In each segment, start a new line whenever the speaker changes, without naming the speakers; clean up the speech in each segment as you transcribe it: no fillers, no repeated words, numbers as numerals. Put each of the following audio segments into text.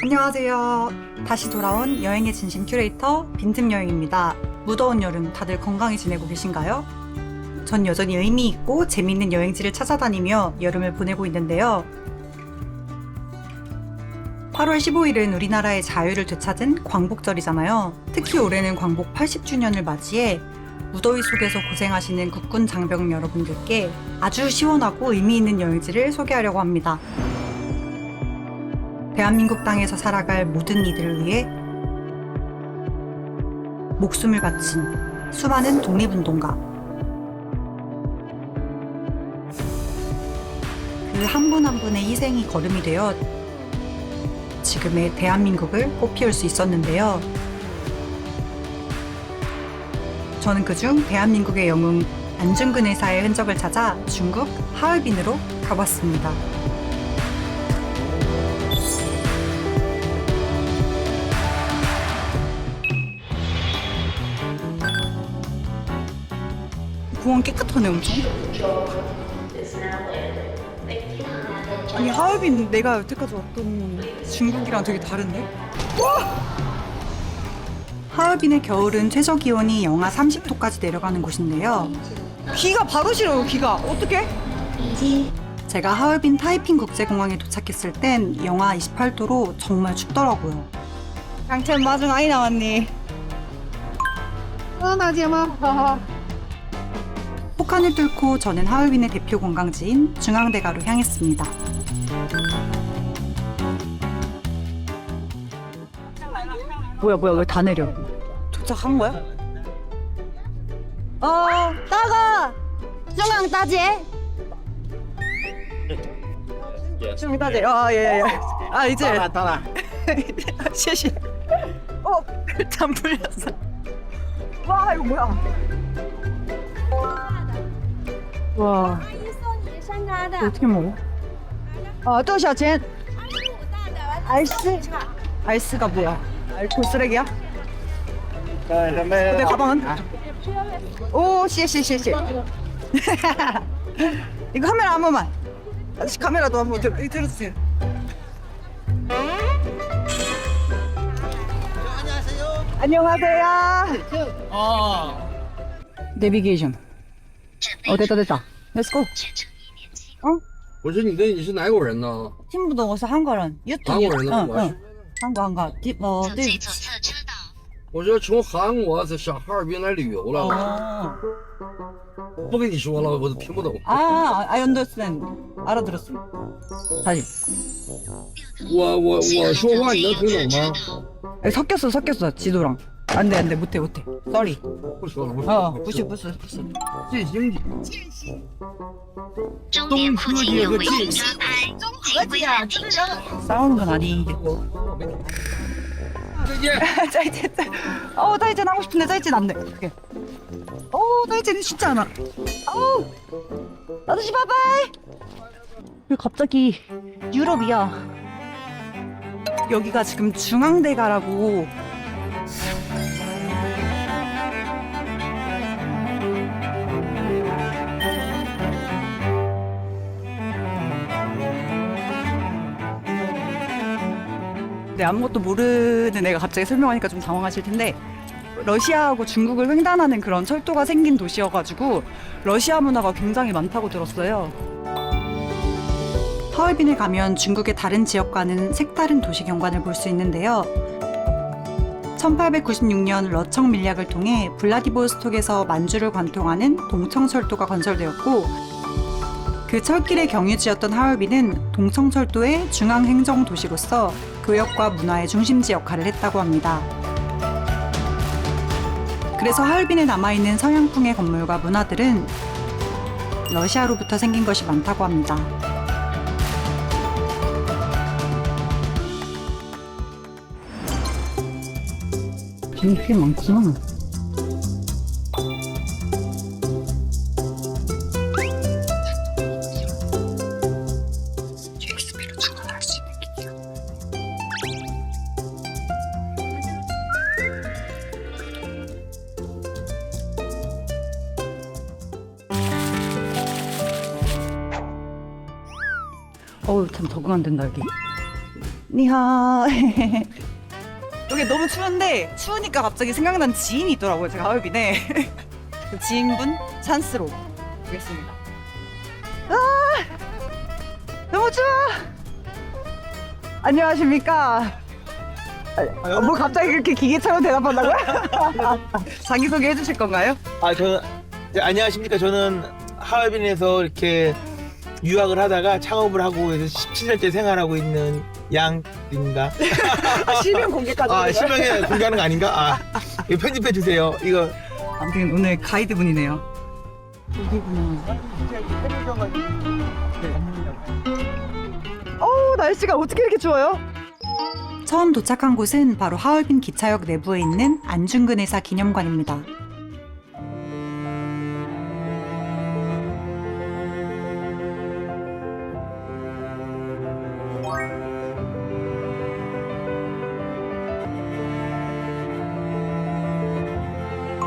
안녕하세요. 다시 돌아온 여행의 진심 큐레이터 빈틈여행입니다. 무더운 여름 다들 건강히 지내고 계신가요? 전 여전히 의미 있고 재미있는 여행지를 찾아다니며 여름을 보내고 있는데요. 8월 15일은 우리나라의 자유를 되찾은 광복절이잖아요. 특히 올해는 광복 80주년을 맞이해 무더위 속에서 고생하시는 국군 장병 여러분들께 아주 시원하고 의미 있는 여행지를 소개하려고 합니다. 대한민국 땅에서 살아갈 모든 이들을 위해 목숨을 바친 수많은 독립운동가, 그 한 분 한 분의 희생이 거름이 되어 지금의 대한민국을 꽃피울 수 있었는데요. 저는 그중 대한민국의 영웅 안중근 의사의 흔적을 찾아 중국 하얼빈으로 가봤습니다. 공원 깨끗하네 엄청. 아니 하얼빈 내가 여태까지 왔던 중국이랑 되게 다른데? 와! 하얼빈의 겨울은 최저 기온이 영하 30도까지 내려가는 곳인데요. 귀가 바로 싫어요 귀가. 어떡해? 제가 하얼빈 타이핑 국제공항에 도착했을 땐 영하 28도로 정말 춥더라고요. 강천 마중 아이 나왔니? 나지마. 폭한을 뚫고 저는 하얼빈의 대표 관광지인 중앙대가로 향했습니다. 뭐야 왜 다 내려? 도착한 거야? 따가! 중앙다제! 중앙다제, 예. 아, 이제. 따라. 시시. 일단 풀렸어. 와, 이거 뭐야? 와. 어떻게 먹어? 多少钱? 알스가 뭐야? 알코올 쓰레기야? 내 가방은? 오, 시시. 이거 카메라 한 번만. 아저씨 카메라도 한번 들어주세요. 안녕하세요. 내비게이션. 됐다. Let's go.
我说你是哪国人呢？
팀부도 어서 한국인.
韩国人呢？我是，
한국. 对不起。
我说从韩国上哈尔滨来旅游了。不跟你说了，我都听不懂。
I understand. 알아들었어. 다시.
我说话你能听懂吗？
섞였어 지도랑. 안돼 못해. Sorry.
不说了。
不是。
进行
终点附近有违停抓拍，请归案停车。
싸우는 건 아니겠고.
再见。
짜이젠. 짜이젠 하고 싶은데 짜이젠 안 돼. 어떡해. 짜이젠은 진짜 안 와. 아저씨 바이바이. 왜 갑자기 유럽이야? 여기가 지금 중앙대가라고. 아무것도 모르는 애가 갑자기 설명하니까 좀 당황하실 텐데, 러시아하고 중국을 횡단하는 그런 철도가 생긴 도시여가지고 러시아 문화가 굉장히 많다고 들었어요. 하얼빈에 가면 중국의 다른 지역과는 색다른 도시 경관을 볼 수 있는데요. 1896년 러청 밀약을 통해 블라디보스톡에서 만주를 관통하는 동청철도가 건설되었고, 그 철길의 경유지였던 하얼빈은 동청철도의 중앙행정도시로서 교역과 문화의 중심지 역할을 했다고 합니다. 그래서 하얼빈에 남아있는 서양풍의 건물과 문화들은 러시아로부터 생긴 것이 많다고 합니다. 꽤 많구나. USB로 주문할 수 있는 기기야. 참 적응 안 된다 여기. 니하. 여기 너무 추운데 추우니까 갑자기 생각난 지인이 있더라고요. 제가 하얼빈에 그 지인분 찬스로 보겠습니다. 아 너무 추워. 안녕하십니까. 뭐 갑자기 그렇게 기계처럼 대답한다고요? 자기소개 해주실 건가요?
저는 안녕하십니까. 저는 하얼빈에서 이렇게 유학을 하다가 창업을 하고 해서 17년째 생활하고 있는 양입니다.
실명 공개까지.
실명에 공개하는 거 아닌가? 이거 편집해 주세요. 이거
아무튼 오늘 가이드분이네요. 여기구나. 날씨가 어떻게 이렇게 좋아요? 처음 도착한 곳은 바로 하얼빈 기차역 내부에 있는 안중근 의사 기념관입니다.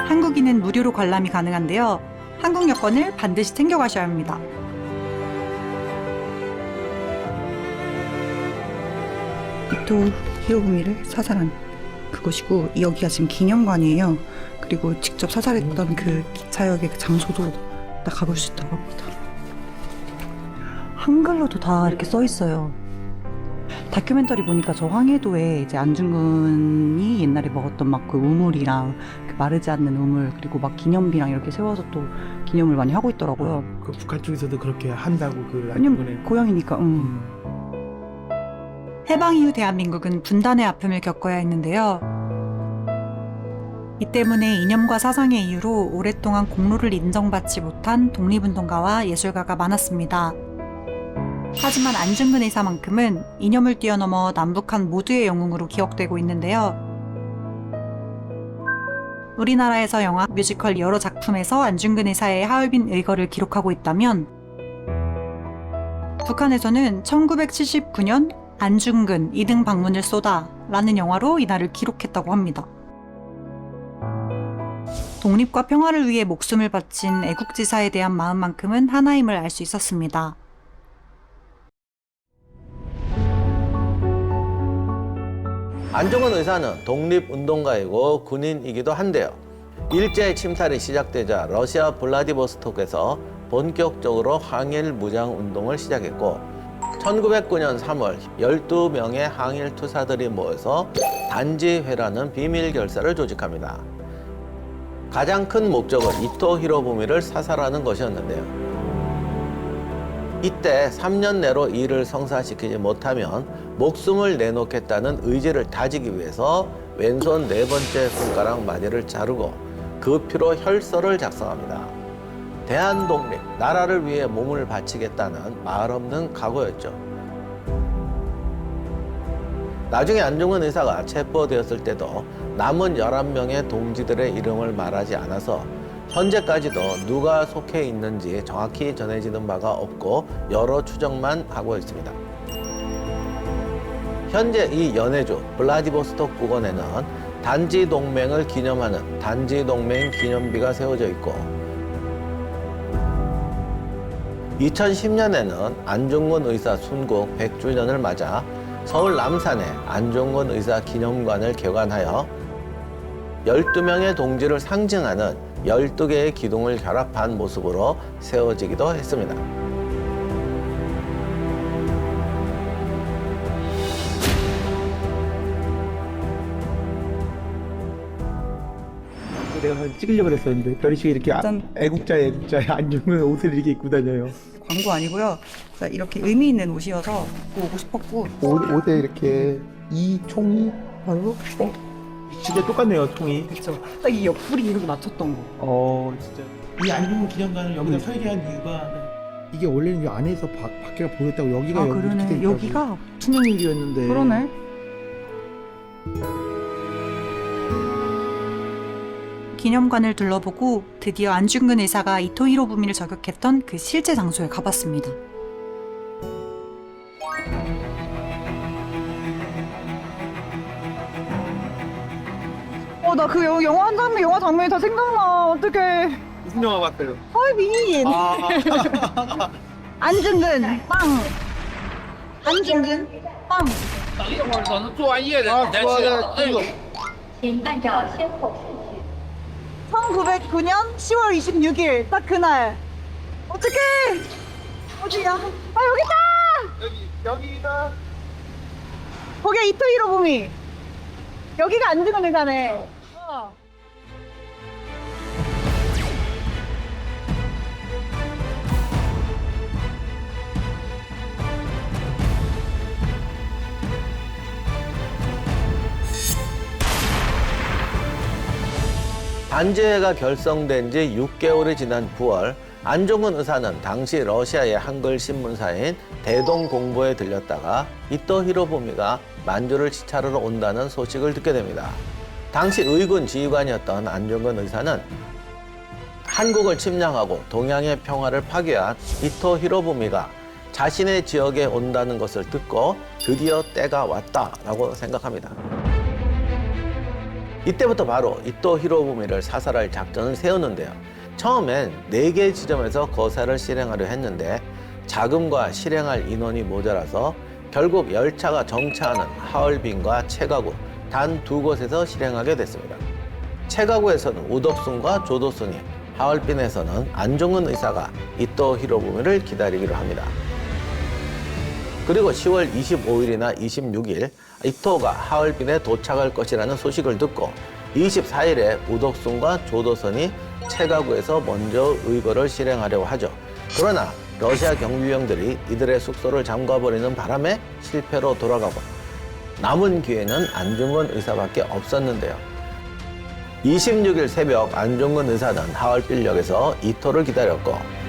한국인은 무료로 관람이 가능한데요. 한국 여권을 반드시 챙겨가셔야 합니다. 이토 히로부미를 사살한 그곳이고, 여기가 지금 기념관이에요. 그리고 직접 사살했던 그 기차역의 그 장소도 다 가볼 수 있다고 합니다. 한글로도 다 이렇게 써 있어요. 다큐멘터리 보니까 저 황해도에 이제 안중근이 옛날에 먹었던 막 그 우물이랑 그 마르지 않는 우물, 그리고 막 기념비랑 이렇게 세워서 또 기념을 많이 하고 있더라고요.
그 북한 쪽에서도 그렇게 한다고 그
왜냐면 고향이니까. 해방 이후 대한민국은 분단의 아픔을 겪어야 했는데요. 이 때문에 이념과 사상의 이유로 오랫동안 공로를 인정받지 못한 독립운동가와 예술가가 많았습니다. 하지만 안중근 의사만큼은 이념을 뛰어넘어 남북한 모두의 영웅으로 기억되고 있는데요. 우리나라에서 영화, 뮤지컬 여러 작품에서 안중근 의사의 하얼빈 의거를 기록하고 있다면, 북한에서는 1979년 안중근 이등 방문을 쏘다 라는 영화로 이날을 기록했다고 합니다. 독립과 평화를 위해 목숨을 바친 애국지사에 대한 마음만큼은 하나임을 알 수 있었습니다.
안중근 의사는 독립운동가이고 군인이기도 한데요. 일제 침탈이 시작되자 러시아 블라디보스톡에서 본격적으로 항일 무장운동을 시작했고, 1909년 3월 12명의 항일 투사들이 모여서 단지회라는 비밀 결사를 조직합니다. 가장 큰 목적은 이토 히로부미를 사살하는 것이었는데요. 이때 3년 내로 이를 성사시키지 못하면 목숨을 내놓겠다는 의지를 다지기 위해서 왼손 4번째 손가락 마디를 자르고 그 피로 혈서를 작성합니다. 대한독립, 나라를 위해 몸을 바치겠다는 말없는 각오였죠. 나중에 안중근 의사가 체포되었을 때도 남은 11명의 동지들의 이름을 말하지 않아서 현재까지도 누가 속해 있는지 정확히 전해지는 바가 없고 여러 추정만 하고 있습니다. 현재 이 연해주 블라디보스톡 부근에는 단지 동맹을 기념하는 단지 동맹 기념비가 세워져 있고, 2010년에는 안중근 의사 순국 100주년을 맞아 서울 남산에 안중근 의사 기념관을 개관하여 12명의 동지를 상징하는 12개의 기둥을 결합한 모습으로 세워지기도 했습니다.
내가 찍으려고 그랬었는데 별이씨 이렇게 애국자야 안중근 옷을 이렇게 입고 다녀요.
광고 아니고요. 이렇게 의미 있는 옷이어서 입고 오고 싶었고.
옷에 이렇게 이총 바로 진짜 똑같네요, 총이.
그렇죠. 딱 이 옆구리 이렇게 맞췄던 거.
진짜. 이 안중근 기념관을 여기다 설계한 이유가 이게 원래는 이 안에서 밖에가 보였다고. 여기가 여기 이렇게 돼
그러네.
있다고.
여기가
투명일이었는데.
그러네. 기념관을 둘러보고 드디어 안중근 의사가 이토 히로부미를 저격했던 그 실제 장소에 가봤습니다. 나 그 영화 한 장면, 영화 장면이 다 생각나. 어떡해.
무슨 영화 봤어요?
하얼빈. 안중근 빵. 안중근 빵.
等一会儿，等他做完夜的你再吃。哎呦，
请按照先后顺序。
1909년 10월 26일 딱 그날. 어떡해? 어디야? 아 여기다.
여기가
거기가 이토 히로부미. 여기가 안중근 의사네.
단죄회가 결성된 지 6개월이 지난 9월 안중근 의사는 당시 러시아의 한글 신문사인 대동공보에 들렸다가 이토 히로부미가 만주를 시찰하러 온다는 소식을 듣게 됩니다. 당시 의군 지휘관이었던 안중근 의사는 한국을 침략하고 동양의 평화를 파괴한 이토 히로부미가 자신의 지역에 온다는 것을 듣고 드디어 때가 왔다라고 생각합니다. 이때부터 바로 이토 히로부미를 사살할 작전을 세웠는데요. 처음엔 4개 지점에서 거사를 실행하려 했는데 자금과 실행할 인원이 모자라서 결국 열차가 정차하는 하얼빈과 채가구 단 2곳에서 실행하게 됐습니다. 채가구에서는 우덕순과 조도순이, 하얼빈에서는 안중근 의사가 이토 히로부미를 기다리기로 합니다. 그리고 10월 25일이나 26일 이토가 하얼빈에 도착할 것이라는 소식을 듣고 24일에 우덕순과 조도선이 채가구에서 먼저 의거를 실행하려고 하죠. 그러나 러시아 경비병들이 이들의 숙소를 잠가버리는 바람에 실패로 돌아가고 남은 기회는 안중근 의사밖에 없었는데요. 26일 새벽 안중근 의사는 하얼빈역에서 이토를 기다렸고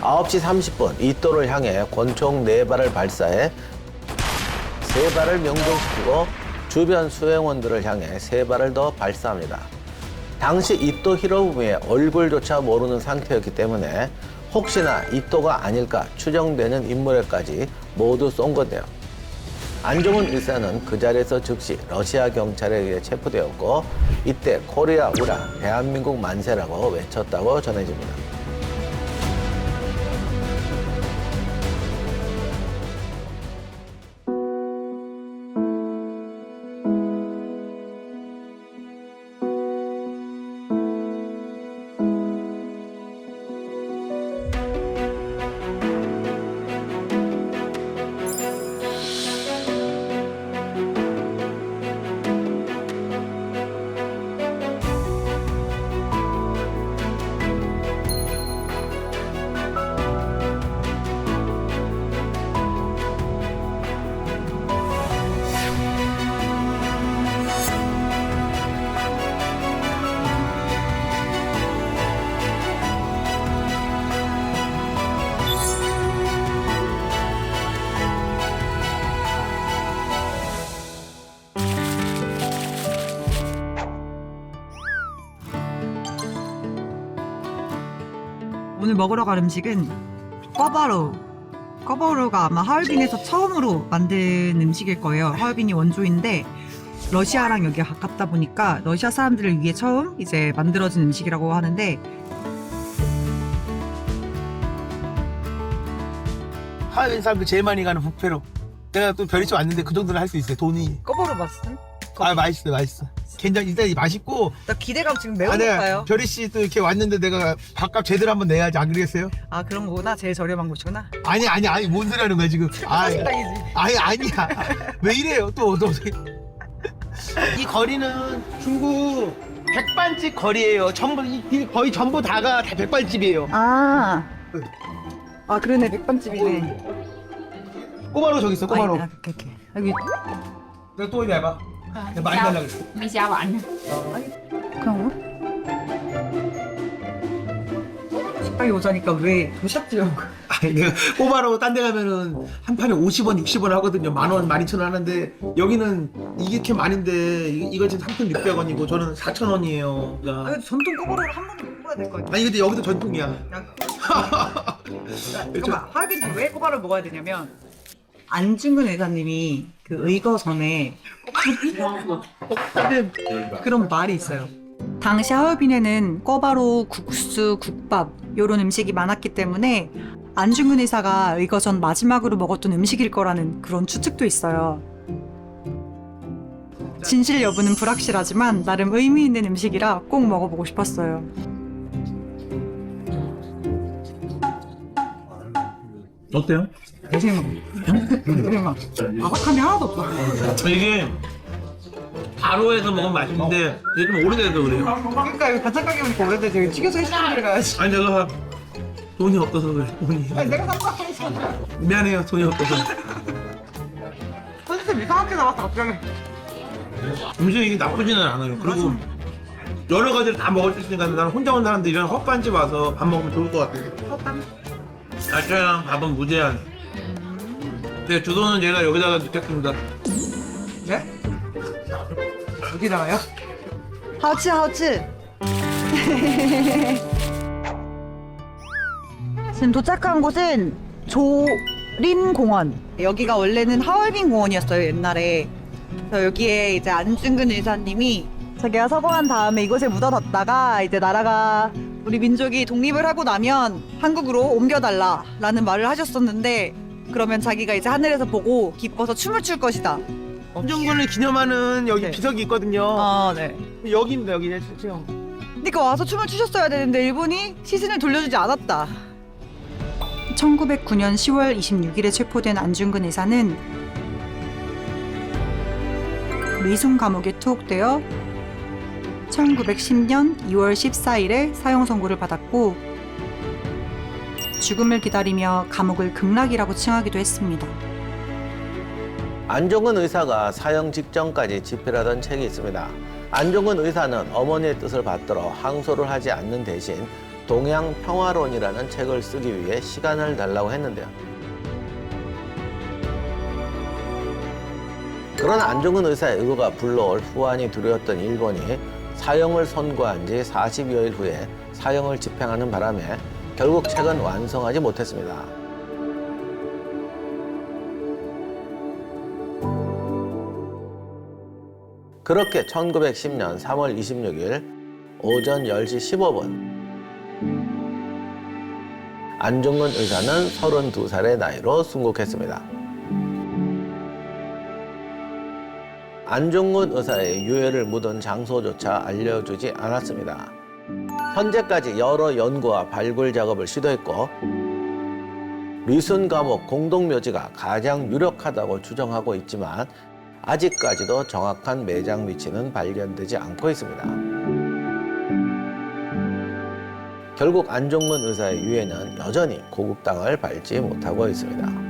9시 30분 이토를 향해 권총 4발을 발사해 3발을 명중시키고 주변 수행원들을 향해 3발을 더 발사합니다. 당시 이토 히로부미의 얼굴조차 모르는 상태였기 때문에 혹시나 이토가 아닐까 추정되는 인물에까지 모두 쏜 건데요. 안중근 의사는 그 자리에서 즉시 러시아 경찰에 의해 체포되었고 이때 코리아 우라 대한민국 만세라고 외쳤다고 전해집니다.
오늘 먹으러 갈 음식은 꿔바로우. 꿔바로우가 아마 하얼빈에서 처음으로 만든 음식일 거예요. 하얼빈이 원조인데 러시아랑 여기가 가깝다 보니까 러시아 사람들을 위해 처음 이제 만들어진 음식이라고 하는데
하얼빈 사람들 제일 많이 가는 뷔페로 내가 또 별이집 왔는데 그 정도는 할 수 있어요. 돈이.
꿔바로우 맛있음?
아 맛있어 맛있어. 굉장히 일단 맛있고.
나 기대감 지금 매우
내가
높아요.
별이 씨 또 이렇게 왔는데 내가 밥값 제대로 한번 내야지 안 그러겠어요?
아 그런 거구나. 제일 저렴한 곳이구나.
아니 뭔 소리 하는 거야 지금?
식당이지.
아니야. 왜 이래요 또. 이 거리는 중국 백반집 거리예요. 전부 거의 전부 다가 다 백반집이에요.
아 그러네. 백반집이네.
꼬마로 저기 있어 꼬마로.
오케이. 여기
내가 또 해봐. 내가 많이 달라 그랬어.
没加完呢。
그런 거? 식당에 오자니까 왜 도시락집이라고?
아니 내가 꼬마로 딴 데 가면은 한 판에 50원, 60원 하거든요. 10,000원, 12,000원 하는데 여기는 이게 이렇게 많은데 이거 지금 3,600원이고 저는 4,000원이에요. 그러니까.
아니 전통 꼬바로우를 한 번도 못 먹어야 될 거 아니야?
아니 근데 여기도 전통이야.
잠깐만, 하얼빈이 왜 꼬바로우를 먹어야 되냐면 안중근 의사님이 그 의거 전에 그런 말이 있어요. 당시 하얼빈에는 꿔바로우, 국수, 국밥 이런 음식이 많았기 때문에 안중근 의사가 의거 전 마지막으로 먹었던 음식일 거라는 그런 추측도 있어요. 진실 여부는 불확실하지만 나름 의미 있는 음식이라 꼭 먹어보고 싶었어요.
어때요?
대박. 아삭함이 하나도 없어.
이게 바로 해서 먹으면 맛있는데 이게 좀 오래돼서 그래요.
그러니까 이거 반찬 가게 오니까 오래되지. 튀겨서 해시는 가야지.
아니 내가 돈이 없어서 그래. 돈이.
내가 산 거 아니잖아.
미안해요. 돈이 없어서.
선생님 이상하게 나왔어 갑자기.
음식이 나쁘지는 않아요. 그리고 여러 가지를 다 먹을 수 있으니까 나는 혼자 온 사람들 이런 헛반집 와서 밥 먹으면 좋을 것 같아요.
헛반?
야채랑 밥은 무제한. 네, 주소는 제가 여기다가 넣겠습니다.
네? 어디 나가요? 하우츠 하우츠. 지금 도착한 곳은 조린공원. 여기가 원래는 하얼빈 공원이었어요 옛날에. 그래서 여기에 이제 안중근 의사님이 자기가 서거한 다음에 이곳에 묻어뒀다가 이제 나라가 우리 민족이 독립을 하고 나면 한국으로 옮겨달라라는 말을 하셨었는데 그러면 자기가 이제 하늘에서 보고 기뻐서 춤을 출 것이다.
안중근을 기념하는 여기
네.
비석이 있거든요.
아 네.
여기입니다. 여기 지금.
그러니까 와서 춤을 추셨어야 되는데 일본이 시신을 돌려주지 않았다. 1909년 10월 26일에 체포된 안중근 의사는 미순 감옥에 투옥되어 1910년 2월 14일에 사형 선고를 받았고 죽음을 기다리며 감옥을 극락이라고 칭하기도 했습니다.
안중근 의사가 사형 직전까지 집필하던 책이 있습니다. 안중근 의사는 어머니의 뜻을 받들어 항소를 하지 않는 대신 동양평화론이라는 책을 쓰기 위해 시간을 달라고 했는데요. 그런 안중근 의사의 의거가 불러올 후환이 두려웠던 일본이 사형을 선고한 지 40여일 후에 사형을 집행하는 바람에 결국 책은 완성하지 못했습니다. 그렇게 1910년 3월 26일 오전 10시 15분 안중근 의사는 32살의 나이로 순국했습니다. 안중근 의사의 유해를 묻은 장소조차 알려주지 않았습니다. 현재까지 여러 연구와 발굴 작업을 시도했고 미순 감옥 공동묘지가 가장 유력하다고 추정하고 있지만 아직까지도 정확한 매장 위치는 발견되지 않고 있습니다. 결국 안중근 의사의 유해는 여전히 고국 땅을 밟지 못하고 있습니다.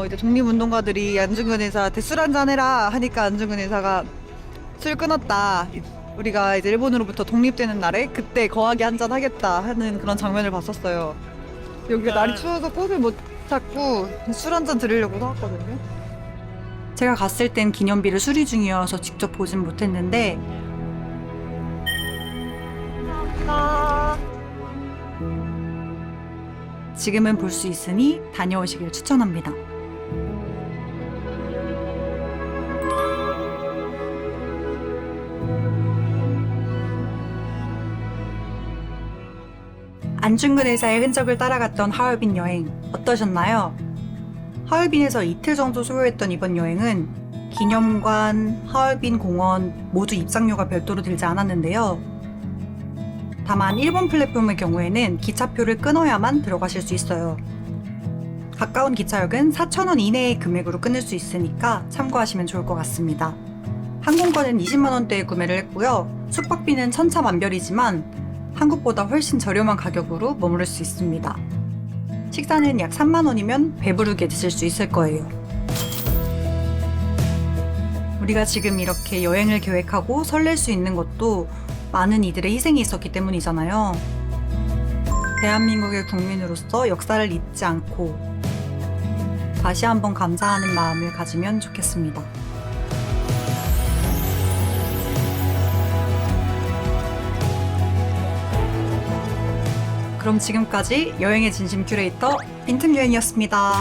이제 독립운동가들이 안중근 의사한테 술 한잔 해라 하니까 안중근 의사가 술 끊었다. 우리가 이제 일본으로부터 독립되는 날에 그때 거하게 한잔 하겠다 하는 그런 장면을 봤었어요. 여기가 날이 추워서 꽃을 못 찾고 술 한잔 드리려고 사왔거든요. 제가 갔을 땐 기념비를 수리 중이어서 직접 보진 못했는데 지금은 볼 수 있으니 다녀오시길 추천합니다. 안중근 의사의 흔적을 따라갔던 하얼빈 여행 어떠셨나요? 하얼빈에서 이틀 정도 소요했던 이번 여행은 기념관, 하얼빈 공원 모두 입장료가 별도로 들지 않았는데요. 다만 일본 플랫폼의 경우에는 기차표를 끊어야만 들어가실 수 있어요. 가까운 기차역은 4,000원 이내의 금액으로 끊을 수 있으니까 참고하시면 좋을 것 같습니다. 항공권은 20만 원대에 구매를 했고요. 숙박비는 천차만별이지만 한국보다 훨씬 저렴한 가격으로 머무를 수 있습니다. 식사는 약 3만 원이면 배부르게 드실 수 있을 거예요. 우리가 지금 이렇게 여행을 계획하고 설렐 수 있는 것도 많은 이들의 희생이 있었기 때문이잖아요. 대한민국의 국민으로서 역사를 잊지 않고 다시 한번 감사하는 마음을 가지면 좋겠습니다. 그럼 지금까지 여행의 진심 큐레이터 빈틈여행이었습니다.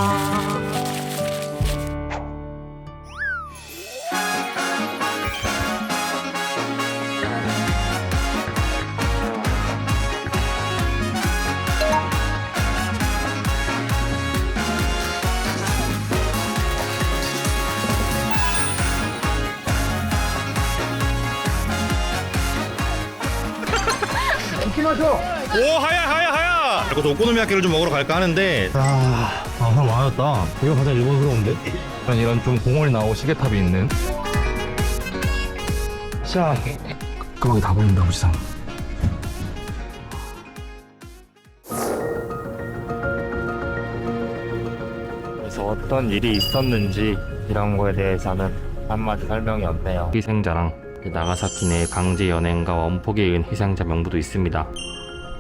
오 하야 그래서 오코노미야끼를 좀 먹으러 갈까 하는데 형 많았다. 이거 가장 일본스러운데? 이런 좀 공원이 나오고 시계탑이 있는. 자 깜깜하게 다 보인다 우지상. 그래서 어떤 일이 있었는지 이런 거에 대해서는 한마디 설명이 없네요. 희생자랑 나가사키 내 강제 연행과 원폭에 의한 희생자 명부도 있습니다.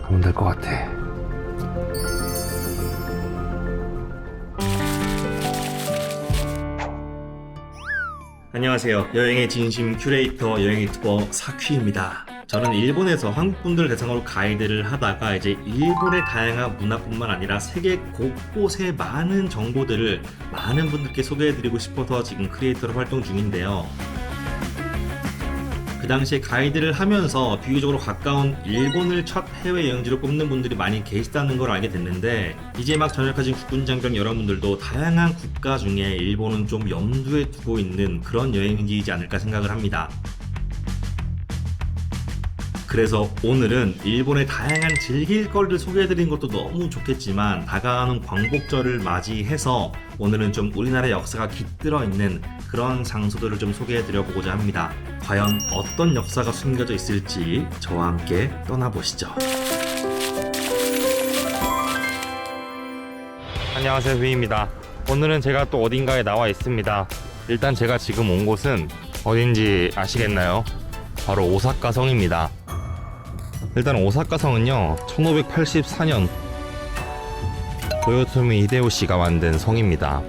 가면 될 것 같아. 안녕하세요. 여행의 진심 큐레이터 여행 유튜버 사퀴입니다. 저는 일본에서 한국분들 대상으로 가이드를 하다가 이제 일본의 다양한 문화뿐만 아니라 세계 곳곳의 많은 정보들을 많은 분들께 소개해드리고 싶어서 지금 크리에이터로 활동 중인데요. 그 당시에 가이드를 하면서 비교적으로 가까운 일본을 첫 해외 여행지로 꼽는 분들이 많이 계시다는 걸 알게 됐는데, 이제 막 전역하신 국군장병 여러분들도 다양한 국가 중에 일본은 좀 염두에 두고 있는 그런 여행지이지 않을까 생각을 합니다. 그래서 오늘은 일본의 다양한 즐길 거리를 소개해드린 것도 너무 좋겠지만, 다가오는 광복절을 맞이해서 오늘은 좀 우리나라의 역사가 깃들어 있는 그런 장소들을 좀 소개해드려 보고자 합니다. 과연 어떤 역사가 숨겨져 있을지 저와 함께 떠나보시죠. 안녕하세요, 휘입니다. 오늘은 제가 또 어딘가에 나와 있습니다. 일단 제가 지금 온 곳은 어딘지 아시겠나요? 바로 오사카 성입니다. 일단 오사카 성은요, 1584년 도요토미 히데요시가 만든 성입니다.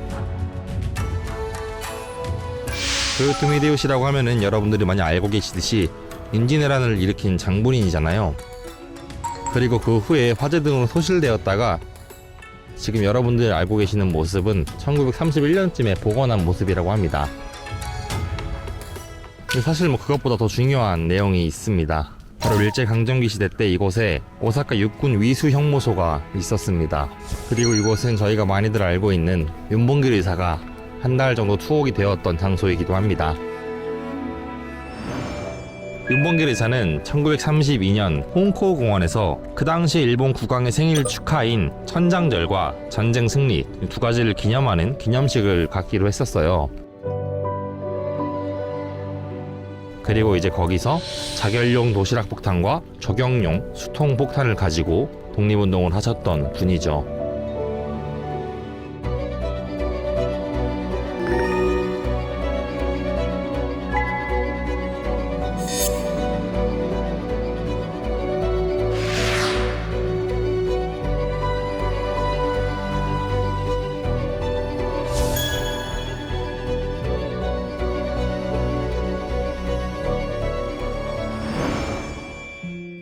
도요토미 히데요시라고 하면은 여러분들이 많이 알고 계시듯이 임진왜란을 일으킨 장군인이잖아요. 그리고 그 후에 화재등으로 소실되었다가 지금 여러분들이 알고 계시는 모습은 1931년쯤에 복원한 모습이라고 합니다. 근데 사실 뭐 그것보다 더 중요한 내용이 있습니다. 바로 일제강점기 시대 때 이곳에 오사카 육군 위수 형무소가 있었습니다. 그리고 이곳은 저희가 많이들 알고 있는 윤봉길 의사가 한 달 정도 투옥이 되었던 장소이기도 합니다. 윤봉길 의사는 1932년 홍코 공원에서 그 당시 일본 국왕의 생일 축하인 천장절과 전쟁 승리 두 가지를 기념하는 기념식을 갖기로 했었어요. 그리고 이제 거기서 자결용 도시락 폭탄과 조경용 수통 폭탄을 가지고 독립운동을 하셨던 분이죠.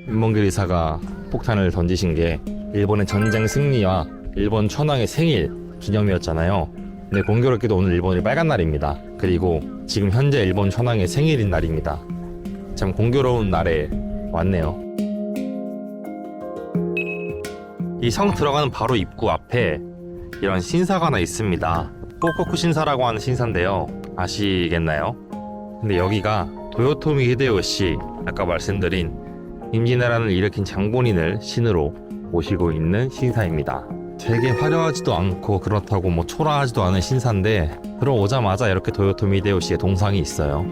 윤봉길 의사가 폭탄을 던지신 게 일본의 전쟁 승리와 일본 천황의 생일 기념이었잖아요. 근데 공교롭게도 오늘 일본이 빨간 날입니다. 그리고 지금 현재 일본 천황의 생일인 날입니다. 참 공교로운 날에 왔네요. 이 성 들어가는 바로 입구 앞에 이런 신사가 하나 있습니다. 뽀코쿠 신사라고 하는 신사인데요. 아시겠나요? 근데 여기가 도요토미 히데요시, 아까 말씀드린 임진왜란을 일으킨 장본인을 신으로 모시고 있는 신사입니다. 되게 화려하지도 않고 그렇다고 뭐 초라하지도 않은 신사인데, 들어오자마자 이렇게 도요토미 히데요시의 동상이 있어요.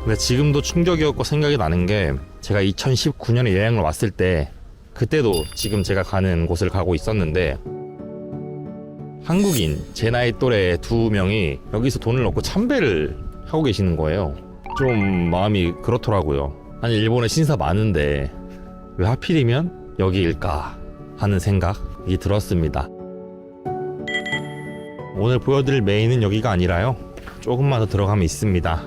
근데 지금도 충격이었고 생각이 나는 게, 제가 2019년에 여행을 왔을 때 그때도 지금 제가 가는 곳을 가고 있었는데, 한국인 제 나이 또래 두 명이 여기서 돈을 넣고 참배를 하고 계시는 거예요. 좀 마음이 그렇더라고요. 아니 일본에 신사 많은데 왜 하필이면 여기일까 하는 생각이 들었습니다. 오늘 보여드릴 메인은 여기가 아니라요, 조금만 더 들어가면 있습니다.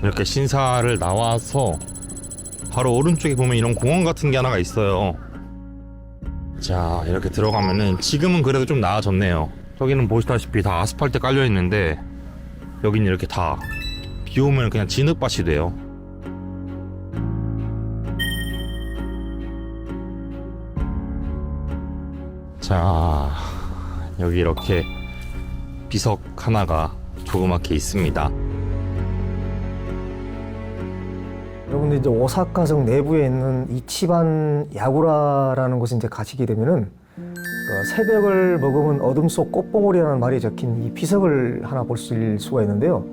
이렇게 신사를 나와서 바로 오른쪽에 보면 이런 공원 같은 게 하나가 있어요. 자, 이렇게 들어가면은 지금은 그래도 좀 나아졌네요. 저기는 보시다시피 다 아스팔트 깔려 있는데 여기는 이렇게 다 비 오면 그냥 진흙밭이 돼요. 자, 여기 이렇게 비석 하나가 조그맣게 있습니다.
여러분들 이제 오사카성 내부에 있는 이치반 야구라라는 곳에 이제 가시게 되면은 새벽을 머금은 어둠 속 꽃봉오리라는 말이 적힌 이 비석을 하나 볼 수가 있는데요.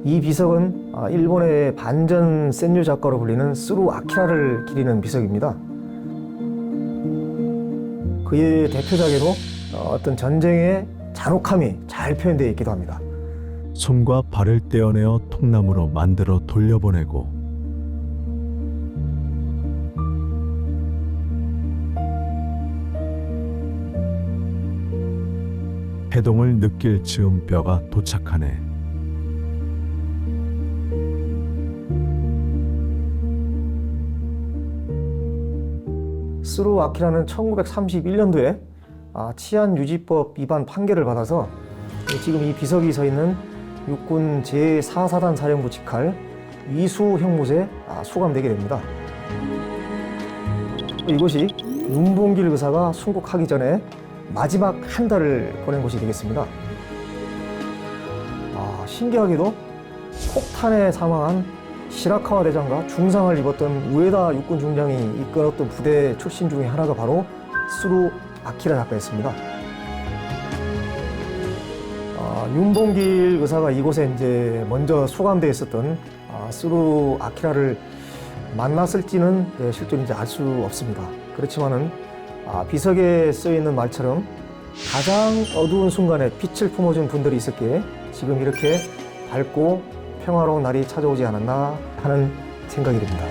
이 비석은 일본의 반전 센류 작가로 불리는 스루 아키라를 기리는 비석입니다. 그의 대표작에도 어떤 전쟁의 잔혹함이 잘 표현되어 있기도 합니다.
손과 발을 떼어내어 통나무로 만들어 돌려보내고 해동을 느낄 즈음 뼈가 도착하네.
스루 아키라는 1931년도에 치안유지법 위반 판결을 받아서 지금 이 비석이 서 있는 육군 제4사단 사령부 직할 위수 형무소에 수감되게 됩니다. 이곳이 윤봉길 의사가 순국하기 전에 마지막 한 달을 보낸 곳이 되겠습니다. 신기하게도 폭탄에 사망한 시라카와 대장과 중상을 입었던 우에다 육군 중장이 이끌었던 부대 출신 중에 하나가 바로 스루 아키라 작가였습니다. 윤봉길 의사가 이곳에 이제 먼저 수감되어 있었던 스루 아키라를 만났을지는 실제로 이제 알 수 없습니다. 그렇지만은 비석에 쓰여 있는 말처럼 가장 어두운 순간에 빛을 품어준 분들이 있었기에 지금 이렇게 밝고 평화로운 날이 찾아오지 않았나 하는 생각이 듭니다.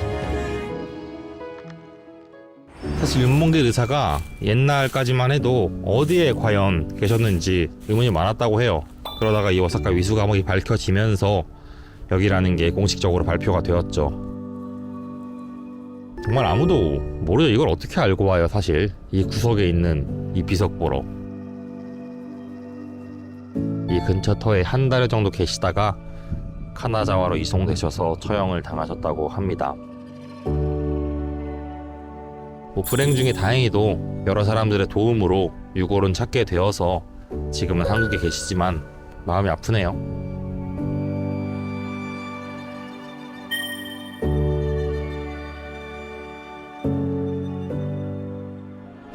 사실 윤봉길 의사가 옛날까지만 해도 어디에 과연 계셨는지 의문이 많았다고 해요. 그러다가 이 오사카 위수 감옥이 밝혀지면서 여기라는 게 공식적으로 발표가 되었죠. 정말 아무도 모르죠. 이걸 어떻게 알고 와요, 사실. 이 구석에 있는 이 비석 보러. 이 근처 터에 한 달 정도 계시다가 카나자와로 이송되셔서 처형을 당하셨다고 합니다. 불행 중에 다행히도 여러 사람들의 도움으로 유골은 찾게 되어서 지금은 한국에 계시지만 마음이 아프네요.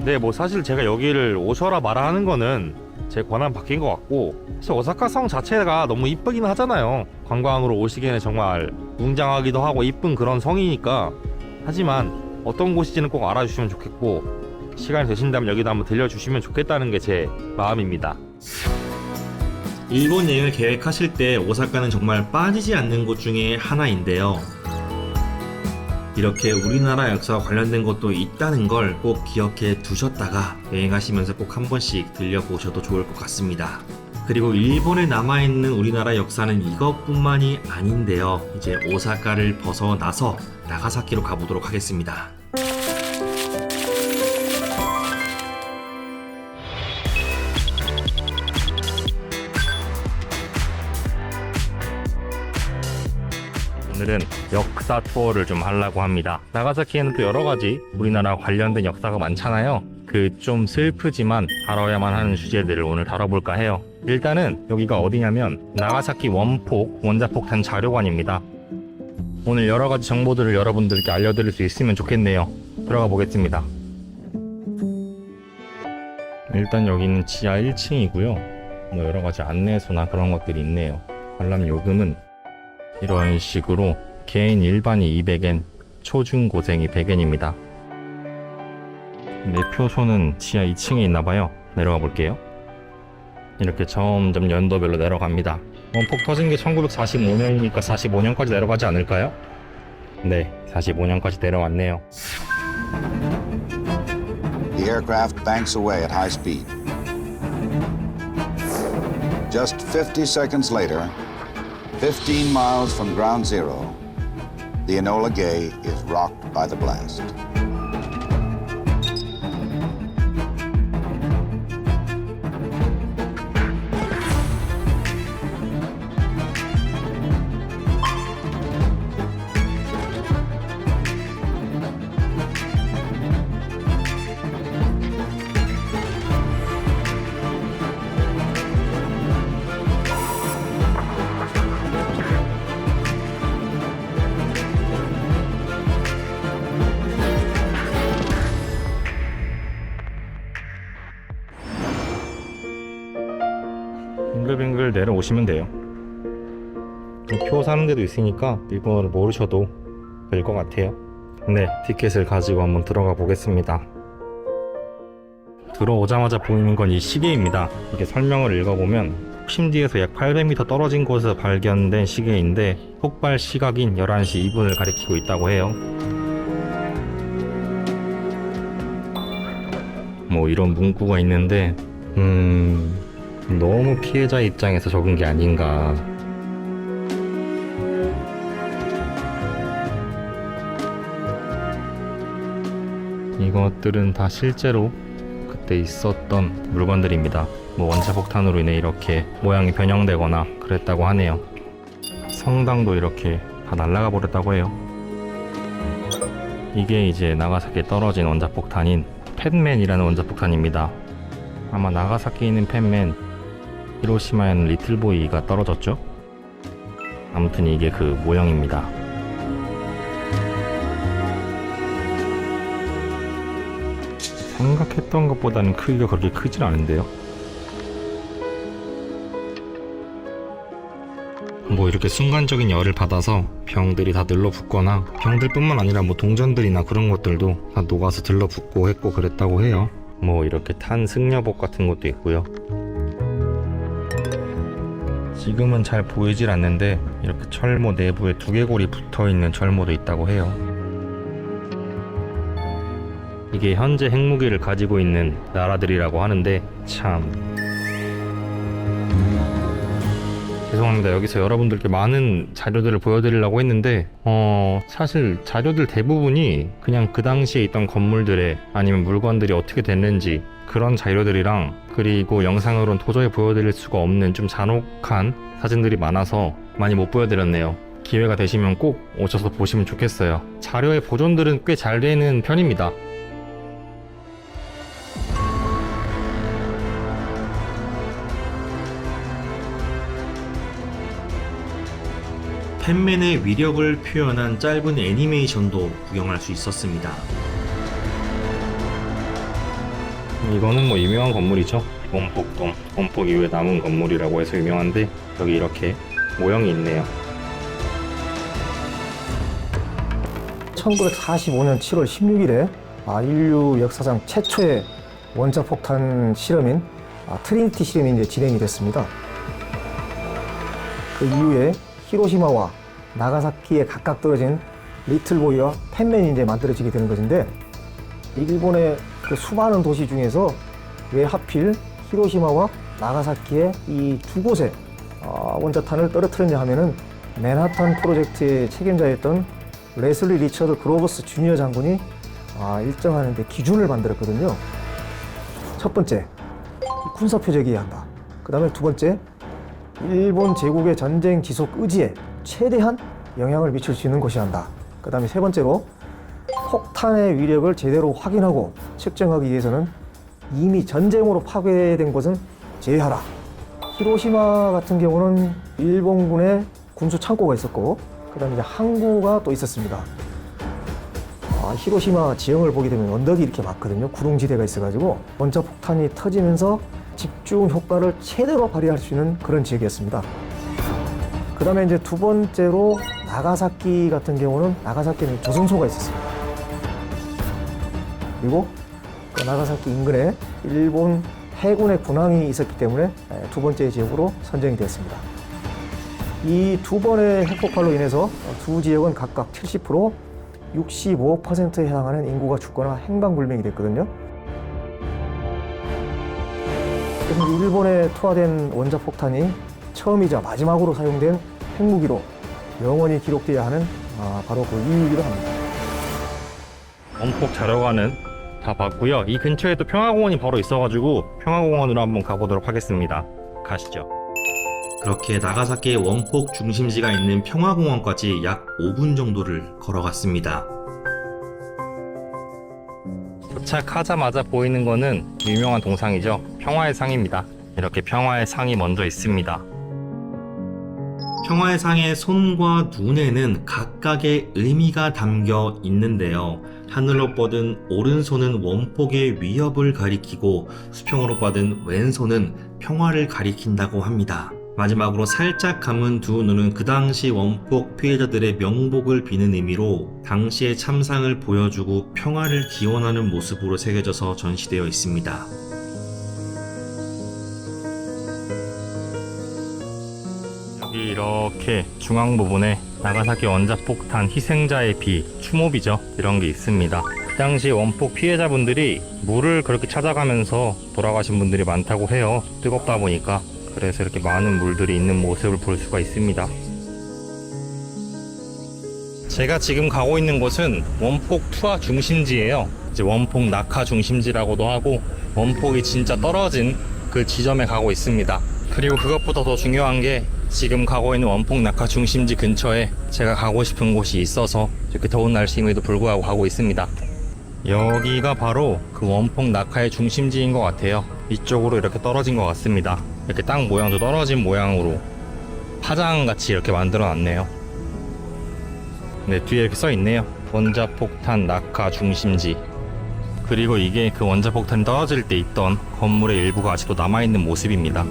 네, 뭐 사실 제가 여기를 오셔라 마라 하는 거는 제 권한 바뀐 것 같고, 사실 오사카 성 자체가 너무 이쁘긴 하잖아요. 관광으로 오시기에는 정말 웅장하기도 하고 이쁜 그런 성이니까. 하지만 어떤 곳인지는 꼭 알아주시면 좋겠고, 시간이 되신다면 여기도 한번 들려주시면 좋겠다는 게 제 마음입니다. 일본 여행을 계획하실 때 오사카는 정말 빠지지 않는 곳 중에 하나인데요. 이렇게 우리나라 역사와 관련된 것도 있다는 걸 꼭 기억해 두셨다가 여행하시면서 꼭 한 번씩 들려보셔도 좋을 것 같습니다. 그리고 일본에 남아있는 우리나라 역사는 이것뿐만이 아닌데요. 이제 오사카를 벗어나서 나가사키로 가보도록 하겠습니다. 오늘은 역사 투어를 좀 하려고 합니다. 나가사키에는 또 여러가지 우리나라 관련된 역사가 많잖아요. 그 좀 슬프지만 다뤄야만 하는 주제들을 오늘 다뤄볼까 해요. 일단은 여기가 어디냐면 나가사키 원자폭탄 자료관입니다. 오늘 여러가지 정보들을 여러분들께 알려드릴 수 있으면 좋겠네요. 들어가 보겠습니다. 일단 여기는 지하 1층이고요. 뭐 여러가지 안내소나 그런 것들이 있네요. 관람 요금은 이런 식으로 개인 일반이 200엔, 초중고생이 100엔입니다. 매표소는 지하 2층에 있나봐요. 내려가 볼게요. 이렇게 점점 연도별로 내려갑니다. 원폭 터진 게 1945년이니까 45년까지 내려가지 않을까요? 네, 45년까지 내려왔네요.
The aircraft banks away at high speed. Just 50 seconds later, 15 miles from ground zero, the Enola Gay is rocked by the blast.
빙글빙글 내려오시면 돼요. 표 사는 데도 있으니까 일본어를 모르셔도 될 것 같아요. 네, 티켓을 가지고 한번 들어가 보겠습니다. 들어오자마자 보이는 건 이 시계입니다. 이게 설명을 읽어보면 폭심지에서 약 800m 떨어진 곳에서 발견된 시계인데 폭발 시각인 11시 2분을 가리키고 있다고 해요. 뭐 이런 문구가 있는데 너무 피해자 입장에서 적은 게 아닌가. 이것들은 다 실제로 그때 있었던 물건들입니다. 뭐 원자폭탄으로 인해 이렇게 모양이 변형되거나 그랬다고 하네요. 성당도 이렇게 다 날아가 버렸다고 해요. 이게 이제 나가사키에 떨어진 원자폭탄인 팻맨이라는 원자폭탄입니다. 아마 나가사키에 있는 팻맨, 히로시마에는 리틀보이가 떨어졌죠? 아무튼 이게 그 모형입니다. 생각했던 것보다는 크기가 그렇게 크진 않은데요. 뭐 이렇게 순간적인 열을 받아서 병들이 다 늘러붙거나, 병들뿐만 아니라 뭐 동전들이나 그런 것들도 다 녹아서 들러붙고 했고 그랬다고 해요. 뭐 이렇게 탄 승려복 같은 것도 있고요. 지금은 잘 보이질 않는데 이렇게 철모 내부에 두개골이 붙어있는 철모도 있다고 해요. 이게 현재 핵무기를 가지고 있는 나라들이라고 하는데, 참 죄송합니다. 여기서 여러분들께 많은 자료들을 보여드리려고 했는데 사실 자료들 대부분이 그냥 그 당시에 있던 건물들의 아니면 물건들이 어떻게 됐는지 그런 자료들이랑, 그리고 영상으로는 도저히 보여드릴 수가 없는 좀 잔혹한 사진들이 많아서 많이 못 보여드렸네요. 기회가 되시면 꼭 오셔서 보시면 좋겠어요. 자료의 보존들은 꽤 잘 되는 편입니다.
팻맨의 위력을 표현한 짧은 애니메이션도 구경할 수 있었습니다.
이거는 뭐 유명한 건물이죠. 원폭돔, 원폭 이후에 남은 건물이라고 해서 유명한데, 여기 이렇게 모형이 있네요.
1945년 7월 16일에 인류 역사상 최초의 원자폭탄 실험인 트리니티 실험이 이제 진행이 됐습니다. 그 이후에 히로시마와 나가사키에 각각 떨어진 리틀보이와 팻맨이 이제 만들어지게 되는 것인데, 일본의 그 수많은 도시 중에서 왜 하필 히로시마와 나가사키에 이 두 곳에 원자탄을 떨어뜨렸냐 하면은 맨하탄 프로젝트의 책임자였던 레슬리 리처드 그로버스 주니어 장군이 일정한 기준을 만들었거든요. 첫 번째, 군사 표적이어야 한다. 그 다음에 두 번째, 일본 제국의 전쟁 지속 의지에 최대한 영향을 미칠 수 있는 것이어야 한다. 그 다음에 세 번째로, 폭탄의 위력을 제대로 확인하고 측정하기 위해서는 이미 전쟁으로 파괴된 곳은 제외하라. 히로시마 같은 경우는 일본군의 군수 창고가 있었고, 그 다음에 이제 항구가 또 있었습니다. 히로시마 지형을 보게 되면 언덕이 이렇게 많거든요. 구릉지대가 있어가지고 원자폭탄이 터지면서 집중 효과를 최대로 발휘할 수 있는 그런 지역이었습니다. 그 다음에 이제 두 번째로 나가사키 같은 경우는 나가사키는 조선소가 있었습니다. 그리고 그 나가사키 인근에 일본 해군의 군항이 있었기 때문에 두 번째 지역으로 선정이 됐습니다. 이 두 번의 핵폭발로 인해서 두 지역은 각각 70%, 65%에 해당하는 인구가 죽거나 행방불명이 됐거든요. 그래서 일본에 투하된 원자폭탄이 처음이자 마지막으로 사용된 핵무기로 영원히 기록되어야 하는 바로 그 이유이기도 합니다.
원폭 자료관은 다 봤고요. 이 근처에 또 평화공원이 바로 있어가지고 평화공원으로 한번 가보도록 하겠습니다. 가시죠.
그렇게 나가사키의 원폭 중심지가 있는 평화공원까지 약 5분 정도를 걸어갔습니다.
도착하자마자 보이는 거는 유명한 동상이죠. 평화의 상입니다. 이렇게 평화의 상이 먼저 있습니다.
평화의 상의 손과 눈에는 각각의 의미가 담겨 있는데요. 하늘로 뻗은 오른손은 원폭의 위협을 가리키고 수평으로 뻗은 왼손은 평화를 가리킨다고 합니다. 마지막으로 살짝 감은 두 눈은 그 당시 원폭 피해자들의 명복을 비는 의미로 당시의 참상을 보여주고 평화를 기원하는 모습으로 새겨져서 전시되어 있습니다.
여기 이렇게 중앙 부분에 나가사키 원자폭탄 희생자의 비, 추모비죠. 이런 게 있습니다. 그 당시 원폭 피해자분들이 물을 그렇게 찾아가면서 돌아가신 분들이 많다고 해요. 뜨겁다 보니까. 그래서 이렇게 많은 물들이 있는 모습을 볼 수가 있습니다. 제가 지금 가고 있는 곳은 원폭 투하 중심지예요. 이제 원폭 낙하 중심지라고도 하고 원폭이 진짜 떨어진 그 지점에 가고 있습니다. 그리고 그것보다 더 중요한 게 지금 가고 있는 원폭 낙하 중심지 근처에 제가 가고 싶은 곳이 있어서 이렇게 더운 날씨임에도 불구하고 가고 있습니다. 여기가 바로 그 원폭 낙하의 중심지인 것 같아요. 이쪽으로 이렇게 떨어진 것 같습니다. 이렇게 땅 모양도 떨어진 모양으로 파장같이 이렇게 만들어 놨네요. 네, 뒤에 이렇게 써 있네요. 원자폭탄 낙하 중심지. 그리고 이게 그 원자폭탄이 떨어질 때 있던 건물의 일부가 아직도 남아있는 모습입니다.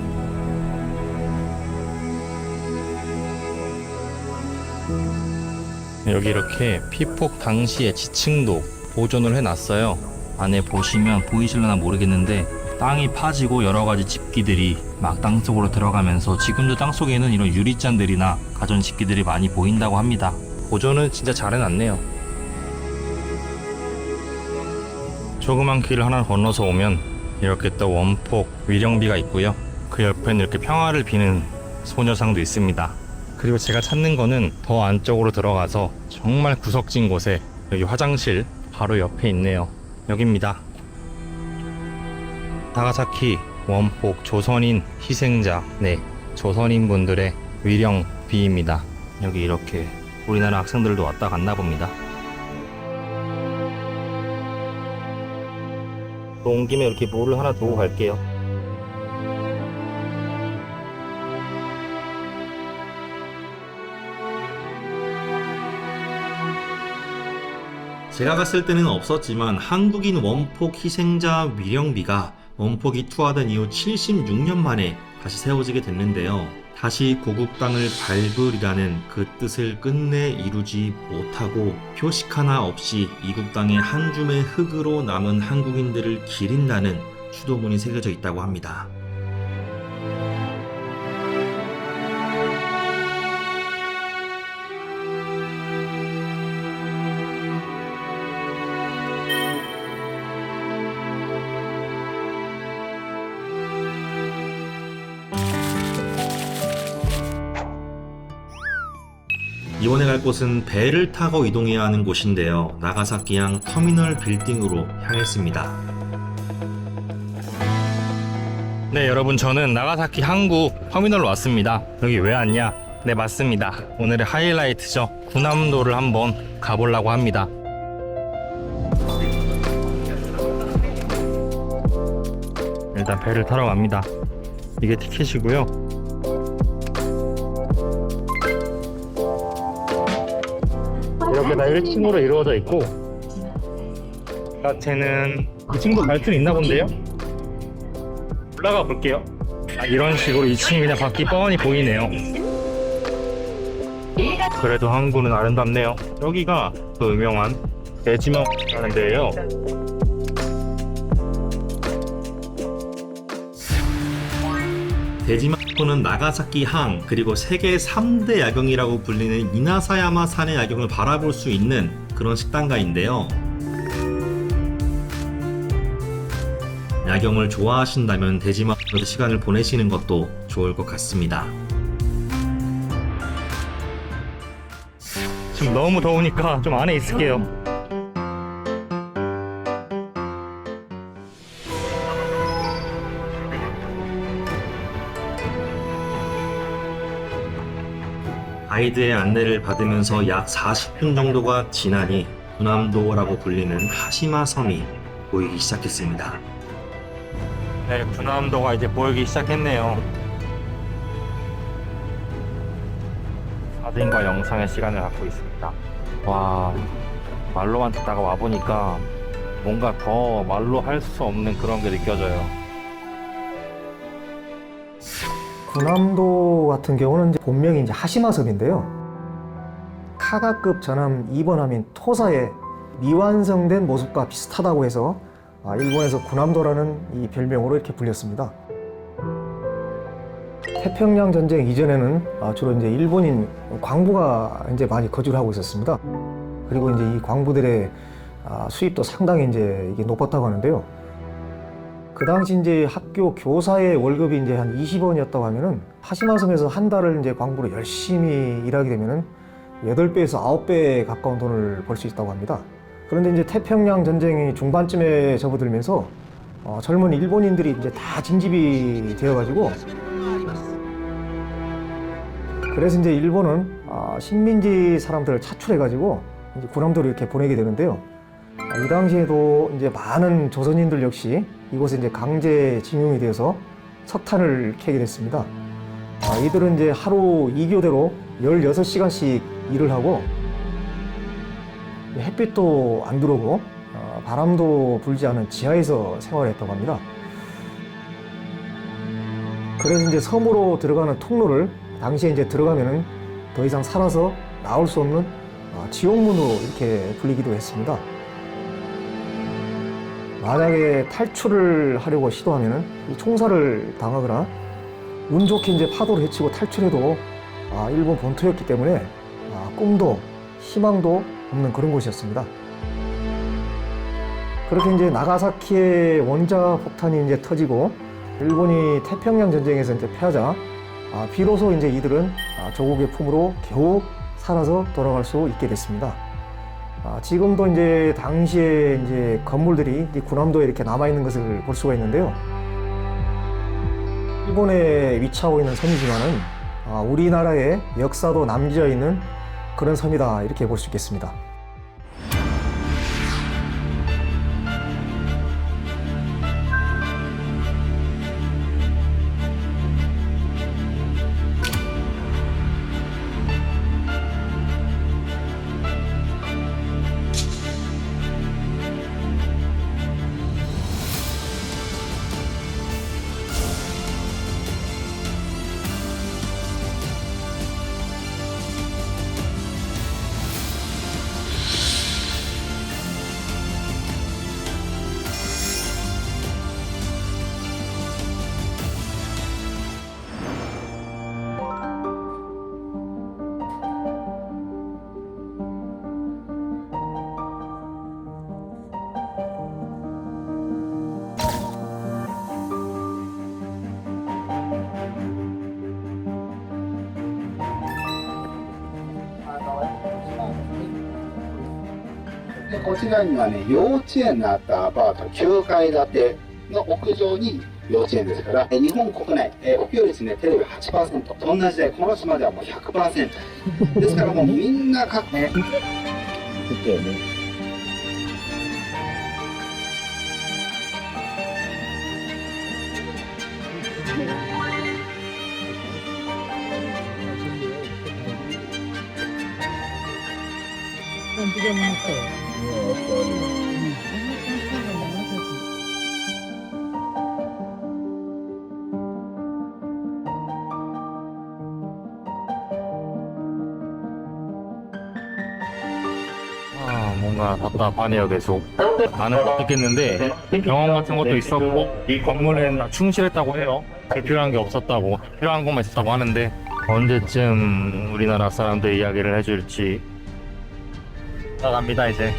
여기 이렇게 피폭 당시의 지층도 보존을 해놨어요. 안에 보시면 보이실려나 모르겠는데 땅이 파지고 여러가지 집기들이 막 땅속으로 들어가면서 지금도 땅속에는 이런 유리잔들이나 가전집기들이 많이 보인다고 합니다. 보존은 진짜 잘 해놨네요. 조그만 길을 하나 건너서 오면 이렇게 또 원폭 위령비가 있고요. 그 옆에는 이렇게 평화를 비는 소녀상도 있습니다. 그리고 제가 찾는 거는 더 안쪽으로 들어가서 정말 구석진 곳에 여기 화장실 바로 옆에 있네요. 여기입니다. 나가사키 원폭 조선인 희생자, 네, 조선인 분들의 위령비입니다. 여기 이렇게 우리나라 학생들도 왔다 갔나 봅니다. 또 온 김에 이렇게 물을 하나 두고 갈게요.
제가 갔을 때는 없었지만 한국인 원폭 희생자 위령비가 원폭이 투하된 이후 76년 만에 다시 세워지게 됐는데요. 다시 고국 땅을 밟으리라는 그 뜻을 끝내 이루지 못하고 표식 하나 없이 이국 땅의 한 줌의 흙으로 남은 한국인들을 기린다는 추도문이 새겨져 있다고 합니다. 이번에 갈 곳은 배를 타고 이동해야 하는 곳인데요. 나가사키항 터미널 빌딩으로 향했습니다.
네, 여러분, 저는 나가사키 항구 터미널로 왔습니다. 여기 왜 왔냐? 네, 맞습니다. 오늘의 하이라이트죠. 군함도를 한번 가보려고 합니다. 일단 배를 타러 갑니다. 이게 티켓이고요. 이렇게 다 1층으로 이루어져 있고 바깥에는 2층도 갈 수는 있나 본데요? 올라가 볼게요. 이런 식으로 2층이 그냥 밖이 뻔히 보이네요. 그래도 항구는 아름답네요. 여기가 그 유명한 대지멍이라는 데예요.
데지마코는 나가사키 항 그리고 세계 3대 야경이라고 불리는 이나사야마 산의 야경을 바라볼 수 있는 그런 식당가인데요. 야경을 좋아하신다면 데지마코에서 시간을 보내시는 것도 좋을 것 같습니다.
지금 너무 더우니까 좀 안에 있을게요.
가이드의 안내를 받으면서 약 40분 정도가 지나니 군함도라고 불리는 하시마 섬이 보이기 시작했습니다.
네, 군함도가 이제 보이기 시작했네요. 사진과 영상의 시간을 갖고 있습니다. 와, 말로만 듣다가 와보니까 뭔가 더 말로 할 수 없는 그런 게 느껴져요.
군함도 같은 경우는 이제 본명이 이제 하시마섬인데요. 카가급 전함 2번함인 토사의 미완성된 모습과 비슷하다고 해서 일본에서 군함도라는 이 별명으로 이렇게 불렸습니다. 태평양 전쟁 이전에는 주로 이제 일본인 광부가 이제 많이 거주를 하고 있었습니다. 그리고 이제 이 광부들의 수입도 상당히 이제 이게 높았다고 하는데요. 그 당시 이제 학교 교사의 월급이 이제 한 20원이었다고 하면은 하시마섬에서 한 달을 이제 광부로 열심히 일하게 되면은 8배에서 9배에 가까운 돈을 벌 수 있다고 합니다. 그런데 이제 태평양 전쟁이 중반쯤에 접어들면서 젊은 일본인들이 이제 다 징집이 되어가지고 그래서 이제 일본은 식민지 사람들을 차출해가지고 이제 군함도를 이렇게 보내게 되는데요. 이 당시에도 이제 많은 조선인들 역시 이곳에 이제 강제 징용이 되어서 석탄을 캐게 됐습니다. 이들은 이제 하루 2교대로 16시간씩 일을 하고 햇빛도 안 들어오고 바람도 불지 않은 지하에서 생활했다고 합니다. 그래서 이제 섬으로 들어가는 통로를 당시에 이제 들어가면은 더 이상 살아서 나올 수 없는 지옥문으로 이렇게 불리기도 했습니다. 만약에 탈출을 하려고 시도하면은 이 총살을 당하거나 운 좋게 이제 파도를 헤치고 탈출해도 일본 본토였기 때문에 꿈도 희망도 없는 그런 곳이었습니다. 그렇게 이제 나가사키의 원자 폭탄이 이제 터지고 일본이 태평양 전쟁에서 이제 패하자 비로소 이제 이들은 조국의 품으로 겨우 살아서 돌아갈 수 있게 됐습니다. 지금도 이제 당시에 이제 건물들이 이제 군함도에 이렇게 남아 있는 것을 볼 수가 있는데요. 일본에 위치하고 있는 섬이지만은 우리나라의 역사도 남겨져 있는 그런 섬이다 이렇게 볼 수 있겠습니다.
でこちらにはね、幼稚園のあったアパート9階建ての屋上に幼稚園ですから、日本国内、普及率ね、テレビ 8%と同じで、この島ではもう 100%。ですからもうみんな各ね。
뭔가 답답하네요, 계속. 나는 못 듣겠는데 병원 같은 것도 있었고 건물에는 다 충실했다고 해요. 불필요한 게 없었다고, 필요한 것만 있었다고 하는데 언제쯤 우리나라 사람들 이야기를 해줄지. 나갑니다 이제.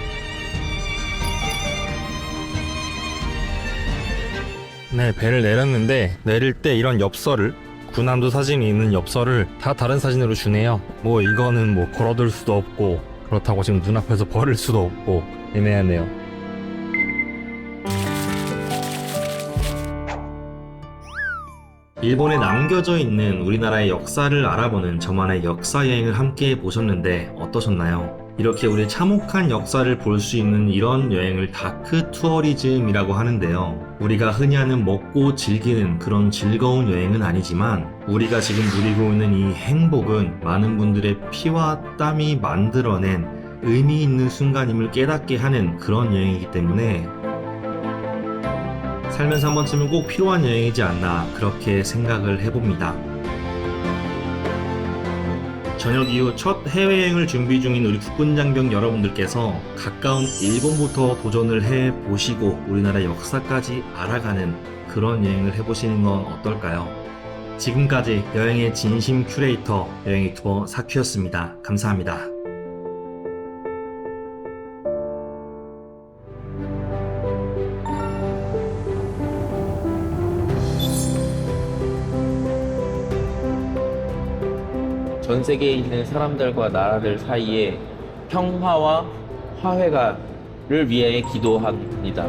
네, 배를 내렸는데 내릴 때 이런 엽서를, 군함도 사진이 있는 엽서를 다 다른 사진으로 주네요. 뭐 이거는 뭐 걸어둘 수도 없고 그렇다고 지금 눈앞에서 버릴 수도 없고 애매하네요.
일본에 남겨져 있는 우리나라의 역사를 알아보는 저만의 역사 여행을 함께 보셨는데 어떠셨나요? 이렇게 우리의 참혹한 역사를 볼 수 있는 이런 여행을 다크 투어리즘이라고 하는데요. 우리가 흔히 하는 먹고 즐기는 그런 즐거운 여행은 아니지만 우리가 지금 누리고 있는 이 행복은 많은 분들의 피와 땀이 만들어낸 의미 있는 순간임을 깨닫게 하는 그런 여행이기 때문에 살면서 한 번쯤은 꼭 필요한 여행이지 않나 그렇게 생각을 해봅니다. 저녁 이후 첫 해외여행을 준비 중인 우리 국군장병 여러분들께서 가까운 일본부터 도전을 해보시고 우리나라 역사까지 알아가는 그런 여행을 해보시는 건 어떨까요? 지금까지 여행의 진심 큐레이터 여행 유튜버 사큐였습니다. 감사합니다.
전 세계에 있는 사람들과 나라들 사이에 평화와 화해가를 위해 기도합니다.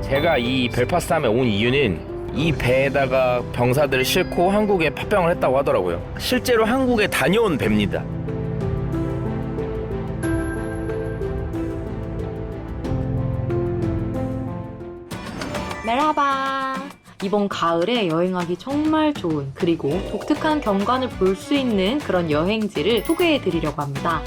제가 이 벨파스함에 온 이유는 이 배에다가 병사들을 싣고 한국에 파병을 했다고 하더라고요. 실제로 한국에 다녀온 배입니다.
메라바! 이번 가을에 여행하기 정말 좋은 그리고 독특한 경관을 볼 수 있는 그런 여행지를 소개해 드리려고 합니다.